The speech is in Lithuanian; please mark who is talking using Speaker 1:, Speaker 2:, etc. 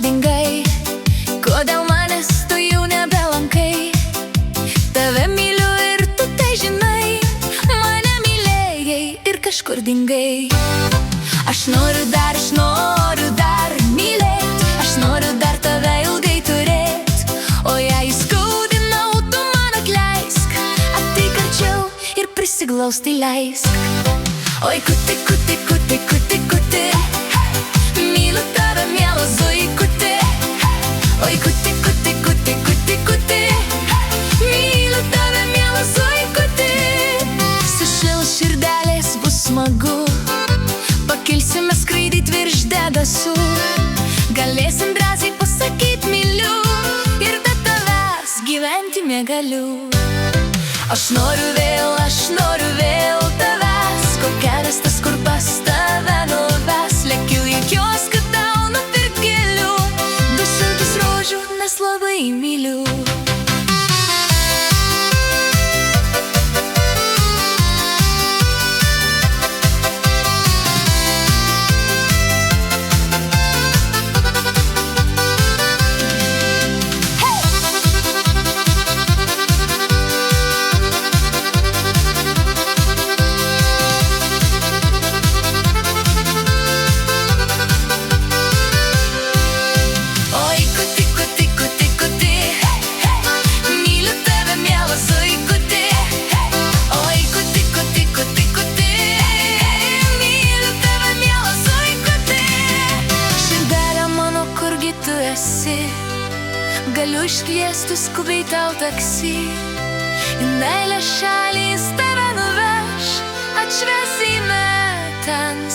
Speaker 1: dingai, kodėl manęs tu jau nebelankai. Tave myliu ir tu tai žinai, mane mylėjai ir kažkur dingai. Aš noriu dar mylėt, aš noriu dar tave ilgai turėt. O jei įskaudinau, tu man atleisk, ateik arčiau ir prisiglausti leisk. Oi kuti, kuti, kuti, kuti, kuti, myliu tave, mielas zuikuti. Oi kuti, kuti, kuti, kuti, kuti, myliu tave, mielas zuikuti. Sušils širdelės, bus smagu, pakilsime skraidyt virš debesų. Galėsim drąsiai pasakyt myliu, ir be tavęs gyventi negaliu. Aš noriu vėl tavęs, kol kelias tas, kur pas tave nuves. Lekiu į kioską tau nupirkt gėlių, 200 rožių, nes labai myliu. Galiu iškviesti skubiai tau taksi, į meilės šalį jis tave nuveš, atšvęsime ten.